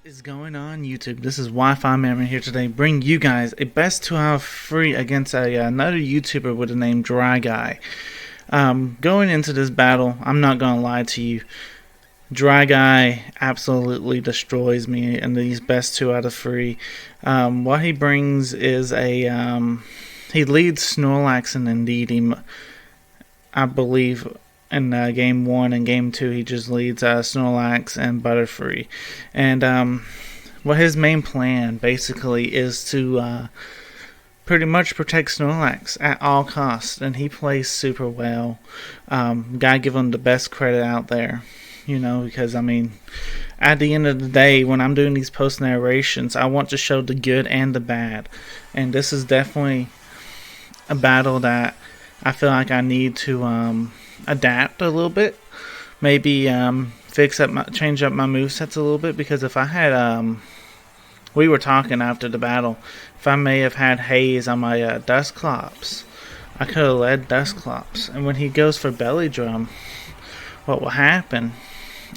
Is going on YouTube? This is WifiMerriman here today, bring you guys a best 2 hour free against another YouTuber with the name Draeguy. Going into this battle, I'm not gonna lie to you, Draeguy absolutely destroys me in these best 2 out of 3. What he brings is he leads Snorlax and Indeedee, I believe. In game 1 and game 2, he just leads Snorlax and Butterfree. And what his main plan basically is to pretty much protect Snorlax at all costs. And he plays super well. Gotta give him the best credit out there. You know, because I mean, at the end of the day, when I'm doing these post narrations, I want to show the good and the bad. And this is definitely a battle that I feel like I need to adapt a little bit, maybe change up my movesets a little bit, because if I had we were talking after the battle, if I may have had Haze on my Dusclops, I could have led Dusclops, and when he goes for Belly Drum, what will happen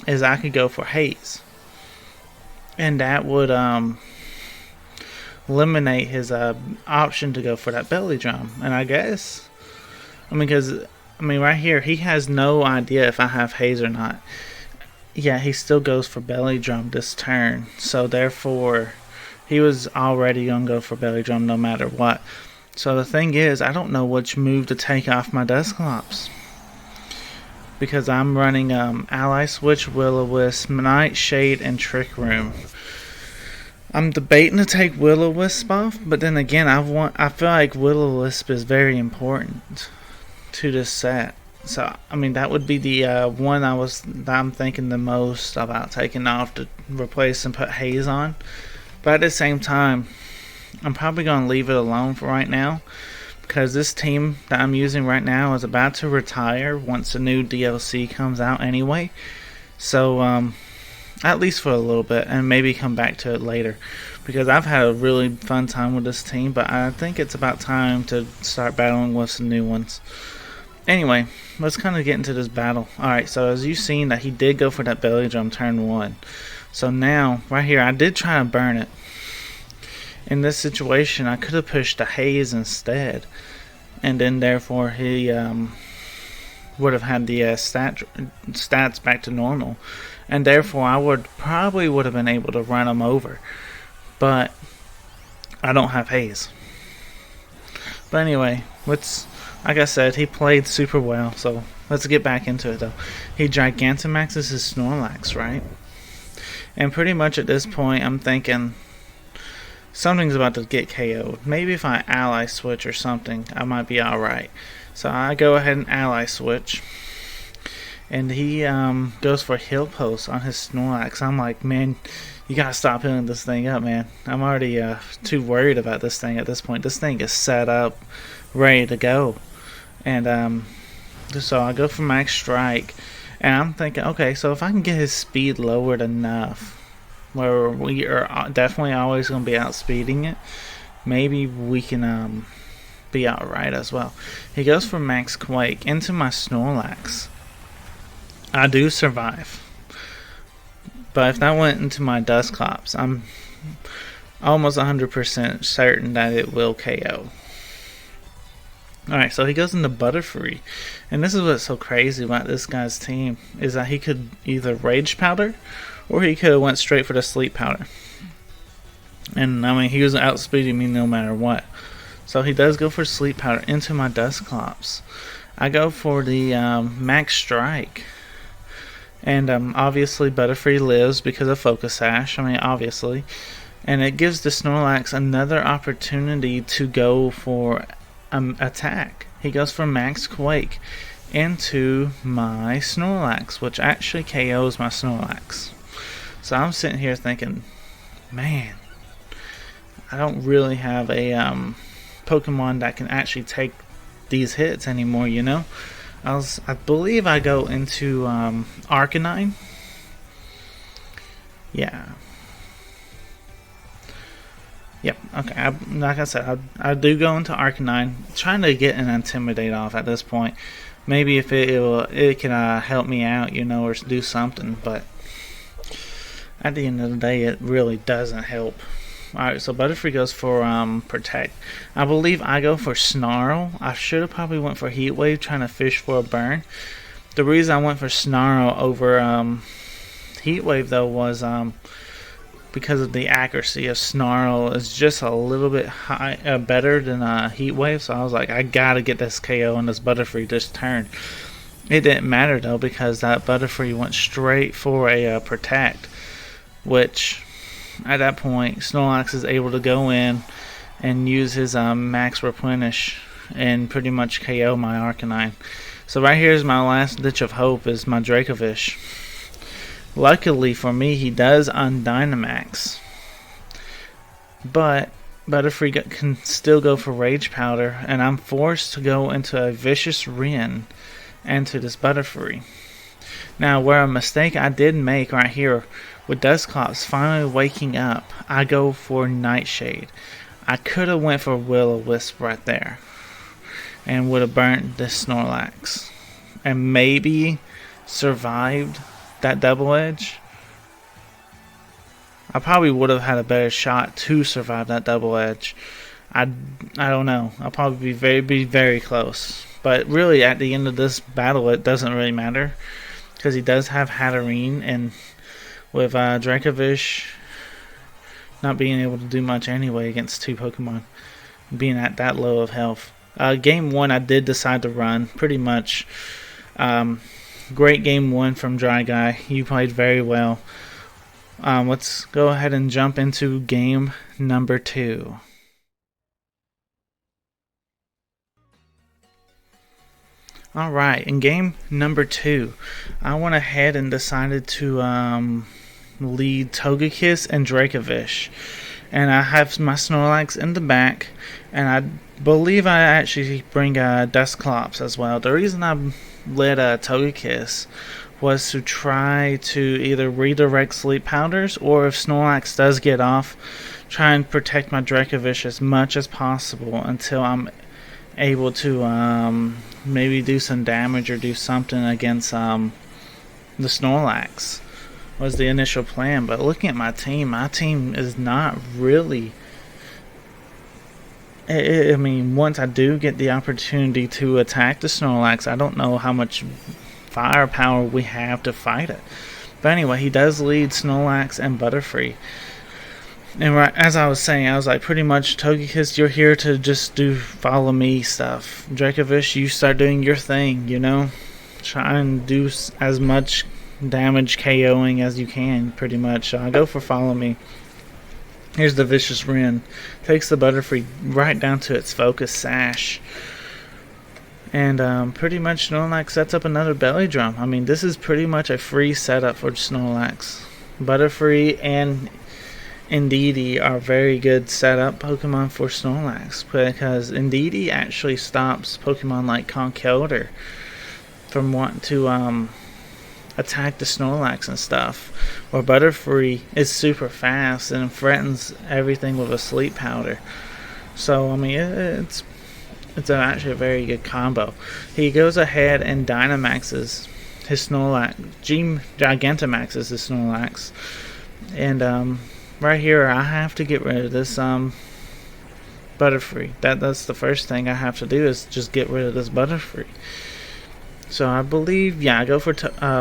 is I could go for Haze, and that would eliminate his option to go for that Belly Drum. And I guess, because right here, he has no idea if I have Haze or not. Yeah, he still goes for Belly Drum this turn. So therefore, he was already going to go for Belly Drum no matter what. So the thing is, I don't know which move to take off my Dusclops, because I'm running Ally Switch, Will-O-Wisp, Nightshade, and Trick Room. I'm debating to take Will-O-Wisp off, but then again, I feel like Will-O-Wisp is very important to this set. So I mean, that would be the one that I'm thinking the most about taking off to replace and put Haze on. But at the same time, I'm probably going to leave it alone for right now, because this team that I'm using right now is about to retire once the new DLC comes out anyway. So at least for a little bit, and maybe come back to it later, because I've had a really fun time with this team, but I think it's about time to start battling with some new ones. Anyway, let's kind of get into this battle. Alright, so as you've seen, that he did go for that Belly Drum turn 1. So now, right here, I did try to burn it. In this situation, I could have pushed the Haze instead, and then therefore he would have had the stats back to normal, and therefore I probably would have been able to run him over. But I don't have Haze. But anyway, like I said, he played super well, so let's get back into it though. He Gigantamaxes his Snorlax, right? And pretty much at this point, I'm thinking something's about to get KO'd. Maybe if I Ally Switch or something, I might be alright. So I go ahead and Ally Switch, and he goes for Heal Post on his Snorlax. I'm like, man, you gotta stop healing this thing up, man. I'm already too worried about this thing at this point. This thing is set up, ready to go. And so I go for Max Strike, and I'm thinking, okay, so if I can get his speed lowered enough, where we are definitely always going to be outspeeding it, maybe we can be alright as well. He goes for Max Quake into my Snorlax. I do survive, but if that went into my Dusclops, I'm almost 100% certain that it will KO. Alright, so he goes into Butterfree, and this is what's so crazy about this guy's team, is that he could either Rage Powder, or he could have went straight for the Sleep Powder. And I mean, he was outspeeding me no matter what. So he does go for Sleep Powder into my Dusclops. I go for the Max Strike, and obviously Butterfree lives because of Focus Sash, I mean obviously, and it gives the Snorlax another opportunity to go for attack. He goes for Max Quake into my Snorlax, which actually KOs my Snorlax. So I'm sitting here thinking, man, I don't really have a Pokemon that can actually take these hits anymore, you know? I believe I go into Arcanine. Yeah. Yep, okay, like I said, I do go into Arcanine, trying to get an Intimidate off at this point. Maybe if it can help me out, you know, or do something, but at the end of the day, it really doesn't help. Alright, so Butterfree goes for Protect. I believe I go for Snarl. I should have probably went for Heat Wave, trying to fish for a burn. The reason I went for Snarl over Heat Wave, though, was because of the accuracy of Snarl is just a little bit better than Heat Wave. So I was like, I gotta get this KO on this Butterfree this turn. It didn't matter, though, because that Butterfree went straight for a Protect, which at that point Snorlax is able to go in and use his max replenish and pretty much KO my Arcanine. So right here is my last ditch of hope, is my Dracovish. Luckily for me, he does Undynamax, but Butterfree can still go for Rage Powder, and I'm forced to go into a Vicious Rin into this Butterfree. Now, where a mistake I did make right here, with Dusclops finally waking up, I go for Nightshade. I could have went for Will-O-Wisp right there, and would have burnt this Snorlax, and maybe survived that double edge. I probably would have had a better shot to survive that double edge. I don't know. I'll probably be very close. But really, at the end of this battle, it doesn't really matter, because he does have Hatterene, and with Dracovish not being able to do much anyway against two Pokemon, being at that low of health. Game 1, I did decide to run, pretty much. Great game 1 from Draeguy. You played very well. Let's go ahead and jump into game number 2. Alright, in game number 2, I went ahead and decided to lead Togekiss and Dracovish. And I have my Snorlax in the back, and I believe I actually bring Dusclops as well. The reason I led Togekiss was to try to either redirect Sleep Powders, or if Snorlax does get off, try and protect my Dracovish as much as possible until I'm able to maybe do some damage or do something against the Snorlax, was the initial plan. But looking at my team is not really... I mean, once I do get the opportunity to attack the Snorlax, I don't know how much firepower we have to fight it. But anyway, he does lead Snorlax and Butterfree. And right, as I was saying, I was like, pretty much, Togekiss, you're here to just do follow me stuff. Dracovish, you start doing your thing, you know? Try and do as much damage KOing as you can, pretty much. So I go for follow me. Here's the Vicious Rin. Takes the Butterfree right down to its focus sash. And pretty much Snorlax sets up another belly drum. I mean, this is pretty much a free setup for Snorlax. Butterfree and Indeedee are very good setup Pokemon for Snorlax, because Indeedee actually stops Pokemon like Conkeldurr from wanting to attack the Snorlax and stuff. Or Butterfree is super fast and threatens everything with a Sleep Powder. So I mean, it's actually a very good combo. He goes ahead and Dynamaxes his Snorlax, Gigantamaxes his Snorlax, and right here I have to get rid of this Butterfree. That's the first thing I have to do, is just get rid of this Butterfree. So I believe, yeah, I go for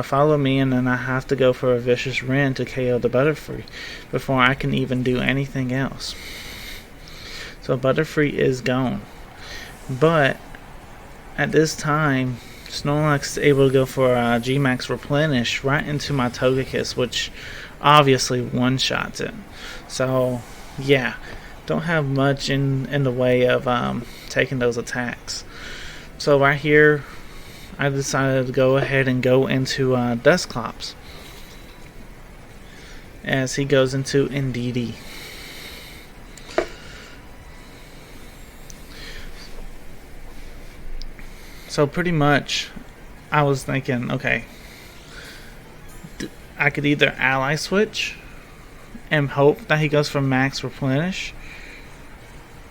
follow me, and then I have to go for a Vicious Rin to KO the Butterfree before I can even do anything else. So Butterfree is gone. But at this time, Snorlax is able to go for a G-Max Replenish right into my Togekiss, which obviously one-shots it. So yeah, don't have much in the way of taking those attacks. So right here, I decided to go ahead and go into Dusclops as he goes into Indeedee. So pretty much, I was thinking, okay, I could either ally switch and hope that he goes for max replenish,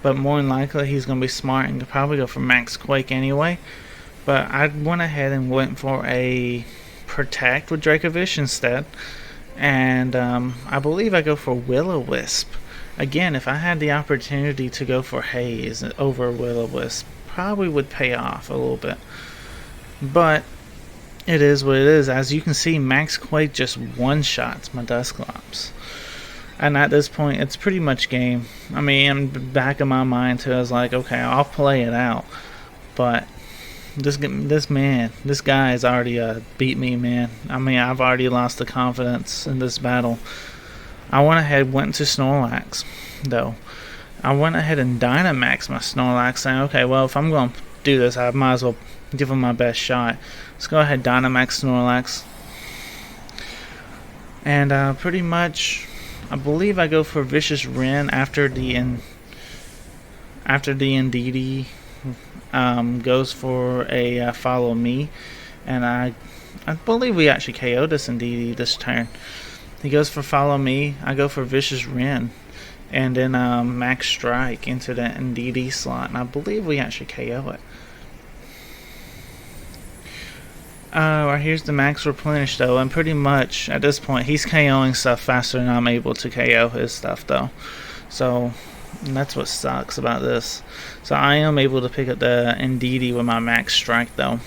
but more than likely he's going to be smart and could probably go for max quake anyway. But I went ahead and went for a protect with Dracovish instead, And I believe I go for Will-O-Wisp. Again, if I had the opportunity to go for Haze over Will-O-Wisp, probably would pay off a little bit. But it is what it is. As you can see, Max Quake just one-shots my Dusclops. And at this point, it's pretty much game. I mean, in the back of my mind, too, I was like, okay, I'll play it out. But this guy has already beat me, man. I mean, I've already lost the confidence in this battle. I went to Snorlax, though. I went ahead and Dynamaxed my Snorlax, saying, okay, well, if I'm going to do this, I might as well give him my best shot. Let's go ahead and Dynamax Snorlax. And pretty much, I believe I go for Vicious Wren after the Indeedee goes for a Follow Me. And I believe we actually KO'd this Indeedee this turn. He goes for Follow Me. I go for Vicious Wren. And then Max Strike into the Indeedee slot. And I believe we actually KO it. Right here's the Max Replenish, though. And pretty much, at this point, he's KOing stuff faster than I'm able to KO his stuff, though. So, that's what sucks about this. So, I am able to pick up the Indeedee with my Max Strike, though.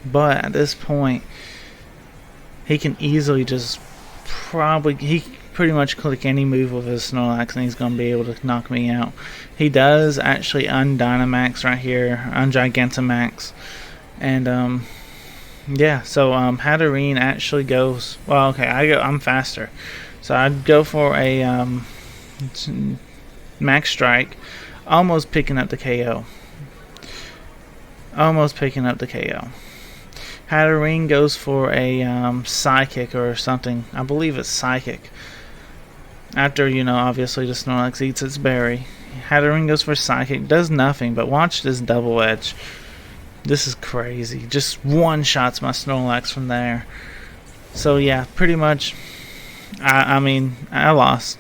But, at this point, he can easily just he pretty much click any move with his Snorlax and he's going to be able to knock me out. He does actually Undynamax right here, Ungigantamax. And yeah, so Hatterene actually goes, well, okay, I'm faster. So I'd go for a Max Strike, almost picking up the KO. Hatterene goes for a Psychic or something. I believe it's Psychic. After, obviously the Snorlax eats its berry. Hatterene goes for Psychic. Does nothing, but watch this Double Edge. This is crazy. Just one-shots my Snorlax from there. So, yeah, pretty much, I mean, I lost.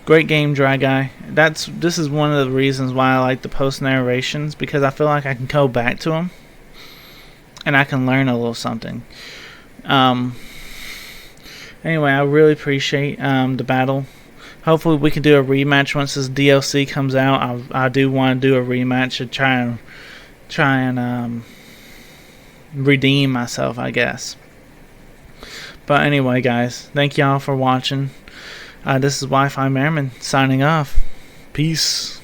Great game, Draeguy. This is one of the reasons why I like the post-narrations, because I feel like I can go back to them. And I can learn a little something. Anyway, I really appreciate the battle. Hopefully we can do a rematch once this DLC comes out. I do want to do a rematch to try and redeem myself, I guess. But anyway, guys, thank y'all for watching. This is WifiMerriman signing off. Peace.